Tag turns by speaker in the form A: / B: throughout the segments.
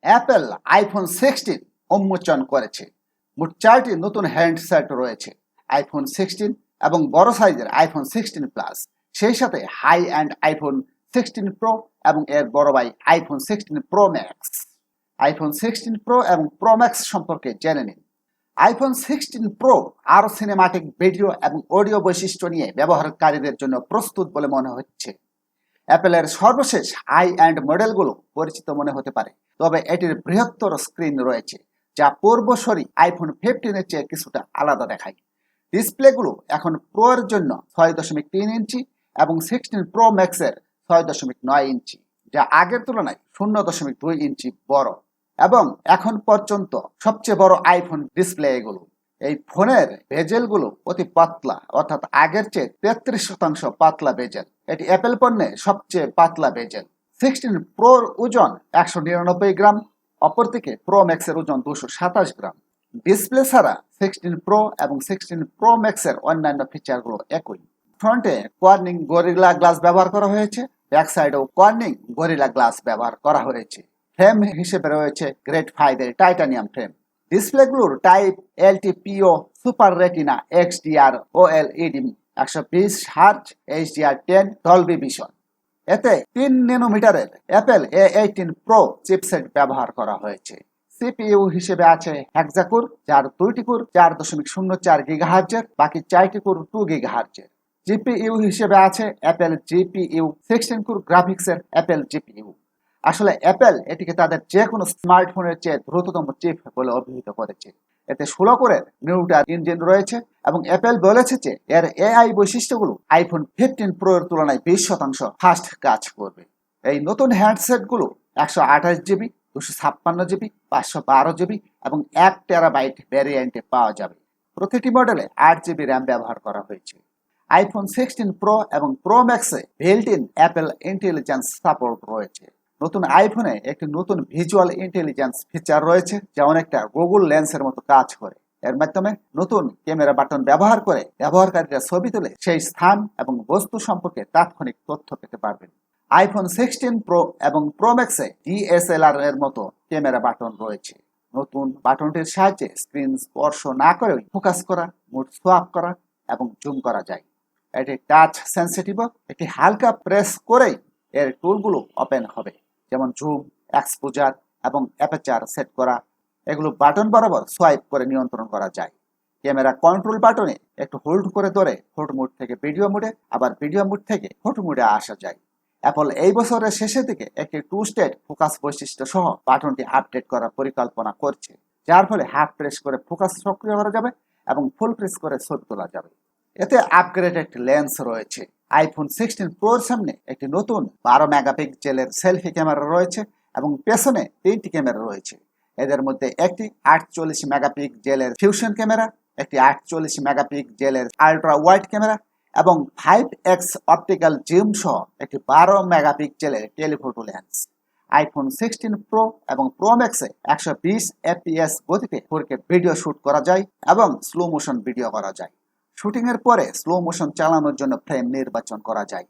A: Apple iPhone 16 উন্মোচন করেছে। মোট 4টি নতুন হ্যান্ডসেট রয়েছে, আইফোন 16 এবং বড় সাইজের আইফোন 16 প্লাস, সেই সাথে হাই অ্যান্ড আইফোন 16 প্রো এবং এর বড় ভাই iPhone 16 pro max. IPhone 16 Pro এবং প্রো ম্যাক্স সম্পর্কে জেনে নিন। আইফোন 16 প্রো আরও সিনেমাটিক ভিডিও এবং অডিও বৈশিষ্ট্য নিয়ে ব্যবহারকারীদের জন্য প্রস্তুত বলে মনে হচ্ছে। অ্যাপেলের সর্বশেষ হাই অ্যান্ড মডেলগুলো পরিচিত মনে হতে পারে, তবে এটির বৃহত্তর স্ক্রিন রয়েছে যা পূর্বসরী আইফোন 15-এর চেয়ে কিছুটা আলাদা দেখায়। ডিসপ্লেগুলো এখন প্রো এর জন্য 6.3 ইঞ্চি এবং 16 প্রো ম্যাক্সের 6.9 ইঞ্চি, যা আগের তুলনায় 0.2 ইঞ্চি বড় এবং এখন পর্যন্ত সবচেয়ে বড় আইফোন ডিসপ্লে এগুলো। এই ফোনের বেজেলগুলো অতি পাতলা, অর্থাৎ আগের চেয়ে 33% পাতলা বেজেল। এটি অ্যাপেল পণ্যে সবচেয়ে পাতলা বেজেল। 16 প্রোর ওজন 199 গ্রাম, অপরদিকে প্রো ম্যাক্সের ওজন 227 গ্রাম। ডিসপ্লে ছাড়া 16 প্রো এবং 16 প্রো ম্যাক্সের অন্যান্য ফিচারগুলো একই। ফ্রন্টে কর্নিং গরিলা গ্লাস ব্যবহার করা হয়েছে, ব্যাক সাইডেও কর্নিং গরিলা গ্লাস ব্যবহার করা হয়েছে। ফ্রেম হিসেবে রয়েছে গ্রেড 5-এর টাইটানিয়াম ফ্রেম। ডিসপ্লেগুলোর type LTPO super retina XDR OLED 120 hertz HDR10 Dolby Vision. এতে 3 ন্যানোমিটারের অ্যাপেল A18 প্রো চিপসেট ব্যবহার করা হয়েছে। সিপিইউ হিসেবে আছে হেক্সা-কোর, যার 2টি কোর 4.04 গিগাহার্জের, বাকি 4টি কোর 2 গিগাহার্জের। জিপিইউ হিসেবে আছে অ্যাপেল জিপিইউ 16 কোর গ্রাফিক্সের অ্যাপেল জিপিইউ। আসলে অ্যাপেল এটিকে তাদের যে কোনো স্মার্টফোনের চেয়ে দ্রুততম চিপ বলে অভিহিত করেছে। এতে 16 কোরের নিউটার ইঞ্জিন রয়েছে এবং অ্যাপেল বলেছে যে এর এআই বৈশিষ্ট্যগুলো আইফোন 15 প্রো এর তুলনায় 20% ফাস্ট কাজ করবে। এই নতুন হ্যান্ডসেটগুলো 128 জিবি, 256 জিবি, 512 জিবি এবং 1 টেরাবাইট ভ্যারিয়েন্টে পাওয়া যাবে। প্রতিটি মডেলে 8 জিবি র্যাম ব্যবহার করা হয়েছে। আইফোন 16 প্রো এবং প্রো ম্যাক্সে built in Apple Intelligence support রয়েছে। নতুন আইফোনে একটি নতুন ভিজুয়াল ইন্টেলিজেন্স ফিচার রয়েছে, যা অনেকটা গুগল লেন্সের মতো কাজ করে। এর মাধ্যমে নতুন ক্যামেরা বাটন ব্যবহার করে ব্যবহারকারীরা ছবি তুলে সেই স্থান এবং বস্তু সম্পর্কে তাৎক্ষণিক তথ্য পেতে পারবেন। আইফোন 16 প্রো এবং প্রো ম্যাক্সে ডিএসএলআর এর মতো ক্যামেরা বাটন রয়েছে। নতুন বাটনটির সাহায্যে স্ক্রিন স্পর্শ না করেও ফোকাস করা, মুড সোয়াপ করা এবং জুম করা যায়। এটি টাচ সেন্সিটিভ, এটি হালকা প্রেস করেই এর টুলগুলো ওপেন হবে, যেমন জুম, এক্সপোজার এবং অ্যাপারচার সেট করা। এগুলো বাটন বরাবর সোয়াইপ করে নিয়ন্ত্রণ করা যায়। ক্যামেরা কন্ট্রোল বাটনে একটু হোল্ড করে ধরে ফটো মোড থেকে ভিডিও মোডে, আবার ভিডিও মোড থেকে ফটো মোডে আসা যায়। অ্যাপল এই বছরের শেষের দিকে একটি 2 স্টেট ফোকাস বৈশিষ্ট্য সহ বাটনটি আপডেট করার পরিকল্পনা করছে, যার ফলে হাফ প্রেস করে ফোকাস সক্রিয় করা যাবে এবং ফুল প্রেস করে ছবি তোলা যাবে। এতে আপগ্রেডেড লেন্স রয়েছে। আইফোন 16 প্রোর সামনে একটি নতুন 12 মেগাপিক্সেলের সেলফি ক্যামেরা রয়েছে এবং পেছনে 3টি ক্যামেরা রয়েছে। এদের মধ্যে একটি 48 মেগাপিক্সেলের ফিউশন ক্যামেরা, একটি 48 মেগাপিক্সেলের আল্ট্রা ওয়াইড ক্যামেরা এবং 5x অপটিক্যাল জুম সহ একটি 12 মেগাপিক্সেলের টেলিফোটো লেন্স। আইফোন 16 প্রো এবং প্রো ম্যাক্সে 120 fps গতিতে 4K ভিডিও শুট করা যায় এবং স্লো মোশন ভিডিও করা যায়। শুটিং এর পরে স্লো মোশন চালানোর জন্য ফ্রেম নির্বাচন করা যায়।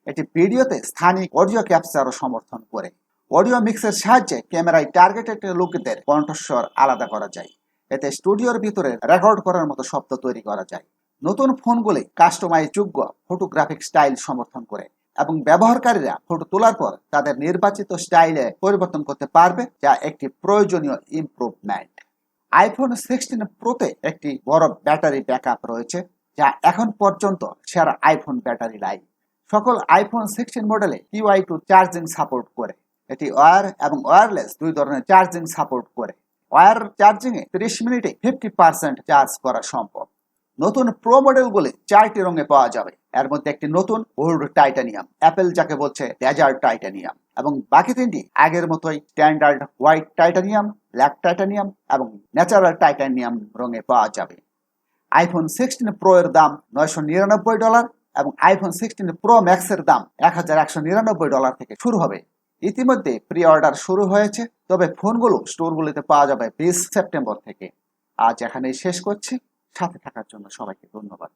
A: এটি ভিডিওতে স্থানিক অডিও ক্যাপচারও সমর্থন করে। অডিও মিক্সের সাহায্যে ক্যামেরায় টার্গেটেড লোকদের কণ্ঠস্বর আলাদা করা যায়। এতে স্টুডিওর ভিতরে রেকর্ড করার মতো শব্দ তৈরি করা যায়। নতুন ফোনগুলি কাস্টমাইজযোগ্য ফটোগ্রাফিক স্টাইল সমর্থন করে এবং ব্যবহারকারীরা ফটো তোলার পর তাদের নির্বাচিত স্টাইলে পরিবর্তন করতে পারবে, যা একটি প্রয়োজনীয় ইমপ্রুভমেন্ট। আইফোন 16 প্রোতে একটি বড় ব্যাটারি ব্যাকআপ রয়েছে, যা এখন পর্যন্ত সেরা আইফোন ব্যাটারি লাইফ। সকল আইফোন 16 মডেলে QI2 চার্জিং সাপোর্ট করে। এটি ওয়্যার এবং ওয়্যারলেস দুই ধরনের চার্জিং সাপোর্ট করে। ওয়্যার চার্জিংয়ে 30 মিনিটে 50% চার্জ করা সম্ভব। নতুন প্রো মডেলগুলি 4টি রঙে পাওয়া যাবে। এর মধ্যে একটি নতুন গোল্ড টাইটানিয়াম, অ্যাপেল যাকে বলছে ডেজার্ট টাইটানিয়াম, এবং বাকি 3টি আগের মতোই standard white titanium, black titanium এবং ন্যাচারাল টাইটানিয়াম রঙে পাওয়া যাবে। আইফোন 16 প্রো এর দাম $999 এবং আইফোন 16 প্রো ম্যাক্সের দাম $1199 থেকে শুরু হবে। ইতিমধ্যে প্রি অর্ডার শুরু হয়েছে, তবে ফোনগুলো স্টোরগুলিতে পাওয়া যাবে 20 সেপ্টেম্বর থেকে। আজ এখানেই শেষ করছি। সাথে থাকার জন্য সবাইকে ধন্যবাদ।